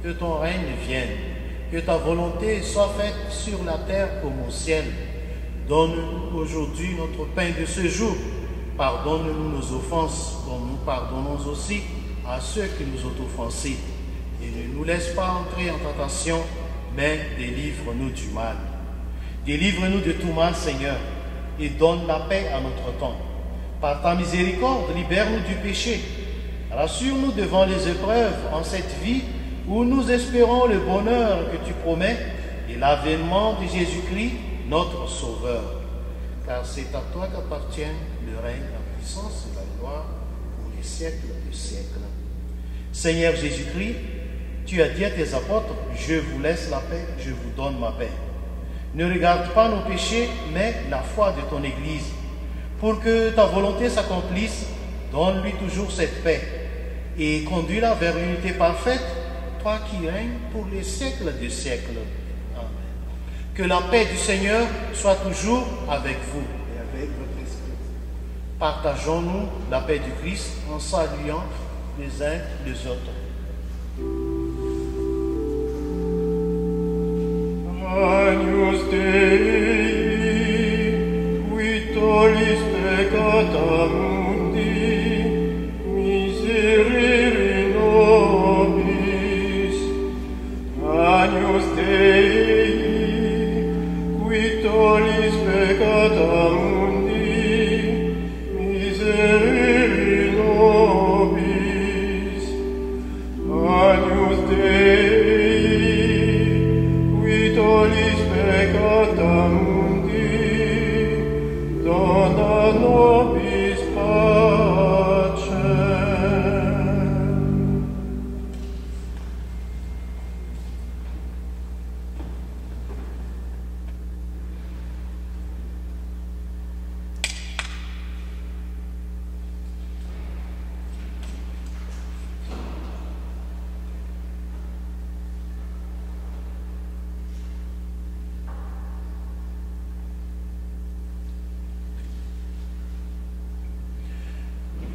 [SPEAKER 1] que ton règne vienne, que ta volonté soit faite sur la terre comme au ciel. Donne-nous aujourd'hui notre pain de ce jour. Pardonne-nous nos offenses, comme nous pardonnons aussi à ceux qui nous ont offensés. Et ne nous laisse pas entrer en tentation, mais délivre-nous du mal. Délivre-nous de tout mal, Seigneur, et donne la paix à notre temps. Par ta miséricorde, libère-nous du péché. Rassure-nous devant les épreuves en cette vie où nous espérons le bonheur que tu promets et l'avènement de Jésus-Christ, notre Sauveur. Car c'est à toi qu'appartiennent le règne, la puissance et la gloire pour les siècles des siècles. Seigneur Jésus-Christ, tu as dit à tes apôtres, je vous laisse la paix, je vous donne ma paix. Ne regarde pas nos péchés, mais la foi de ton Église. Pour que ta volonté s'accomplisse, donne-lui toujours cette paix et conduis-la vers l'unité parfaite, toi qui règnes pour les siècles des siècles. Amen. Que la paix du Seigneur soit toujours avec vous et avec votre esprit. Partageons-nous la paix du Christ en saluant les uns les autres.
[SPEAKER 2] Agnus Dei, qui tollis peccata mundi, miserere nobis. Agnus Dei, qui tollis peccata mundi, miserere nobis. Agnus Dei, qui tollis peccata mundi, dona nobis pacem.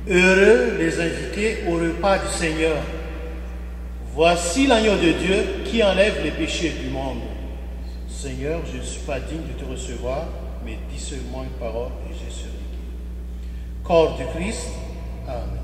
[SPEAKER 1] Heureux les invités au repas du Seigneur. Voici l'agneau de Dieu qui enlève les péchés du monde. Seigneur, je ne suis pas digne de te recevoir, mais dis seulement une parole et je serai guéri. Corps du Christ. Amen.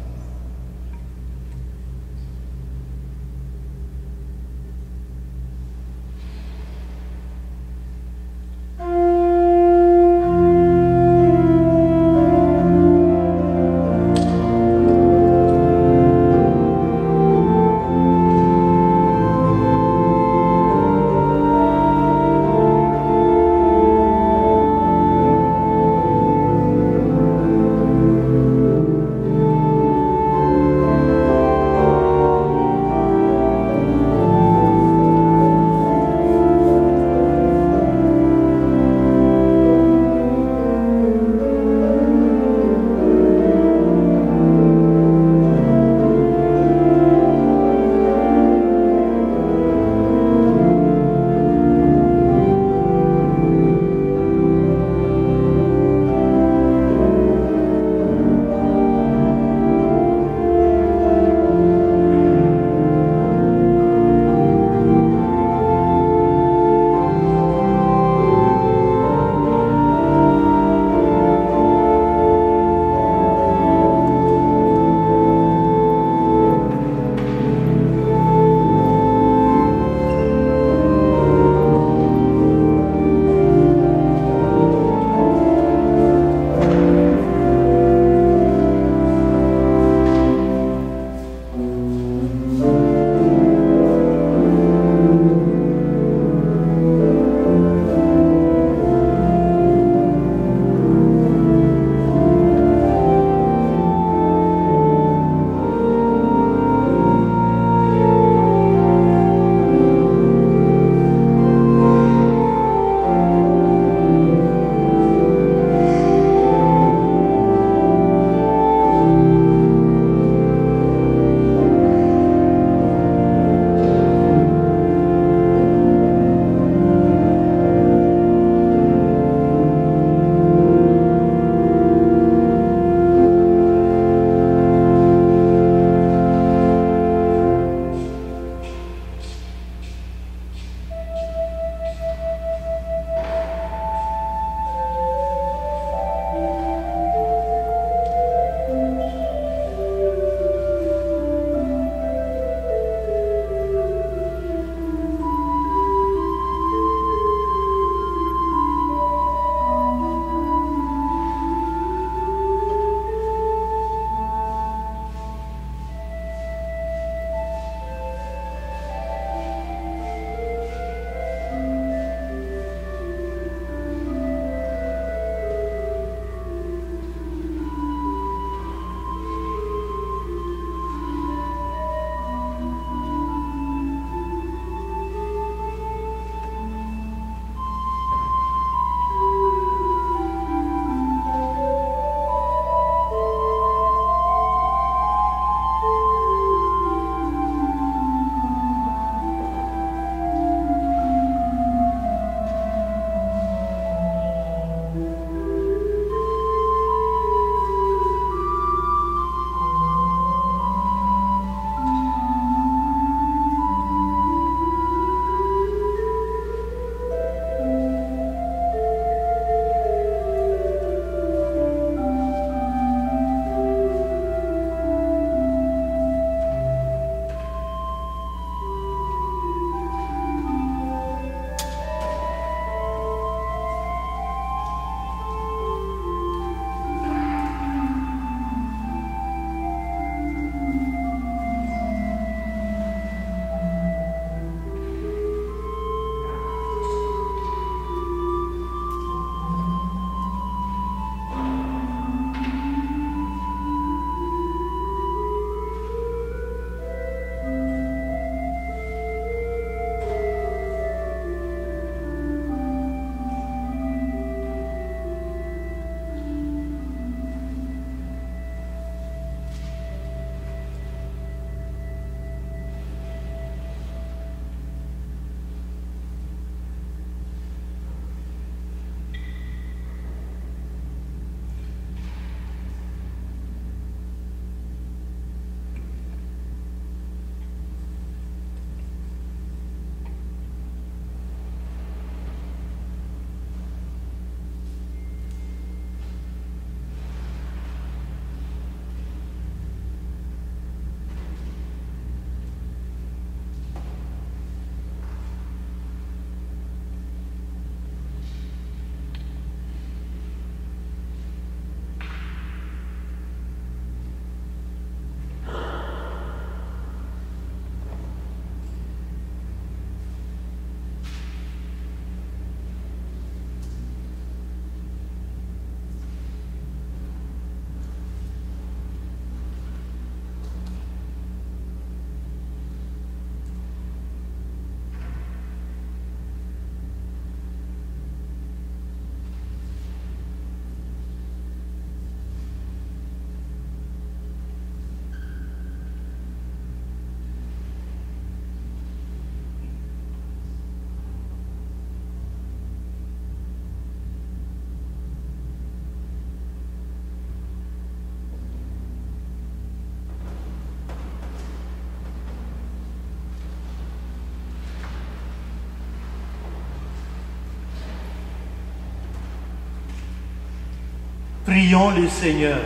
[SPEAKER 1] Prions le Seigneur.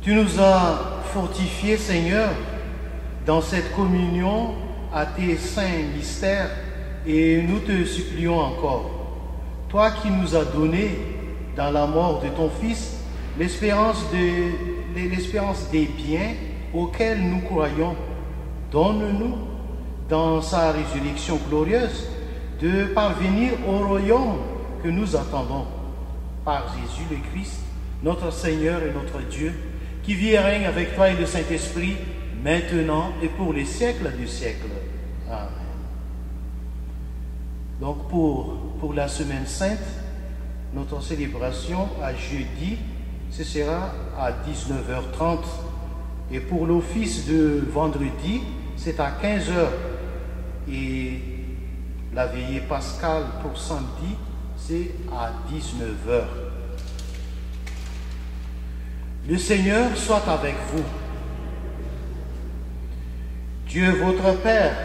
[SPEAKER 1] Tu nous as fortifiés, Seigneur, dans cette communion à tes saints mystères, et nous te supplions encore, toi qui nous as donné dans la mort de ton Fils l'espérance des biens auxquels nous croyons, donne-nous dans sa résurrection glorieuse de parvenir au royaume que nous attendons par Jésus le Christ, notre Seigneur et notre Dieu, qui vit et règne avec toi et le Saint-Esprit, maintenant et pour les siècles des siècles. Amen. Donc pour la Semaine Sainte, notre célébration à jeudi, ce sera à 19h30. Et pour l'office de vendredi, c'est à 15h. Et la veillée pascale pour samedi, c'est à 19h. Le Seigneur soit avec vous. Dieu votre Père,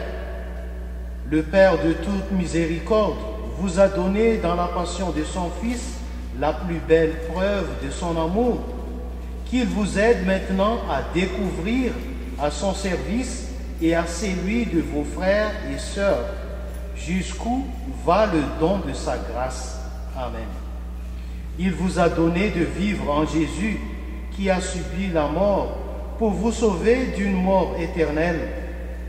[SPEAKER 1] le Père de toute miséricorde, vous a donné dans la passion de son Fils la plus belle preuve de son amour, qu'il vous aide maintenant à découvrir à son service et à celui de vos frères et sœurs, jusqu'où va le don de sa grâce. Amen. Il vous a donné de vivre en Jésus, qui a subi la mort, pour vous sauver d'une mort éternelle,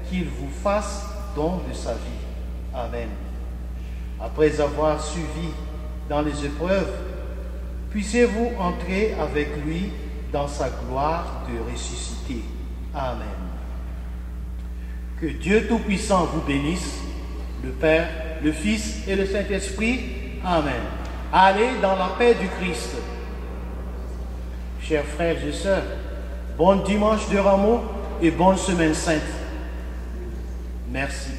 [SPEAKER 1] qu'il vous fasse don de sa vie. Amen. Après avoir suivi dans les épreuves, puissiez-vous entrer avec lui dans sa gloire de ressuscité. Amen. Que Dieu Tout-Puissant vous bénisse, le Père, le Fils et le Saint-Esprit. Amen. Allez dans la paix du Christ. Chers frères et sœurs, bon dimanche de Rameau et bonne Semaine Sainte. Merci.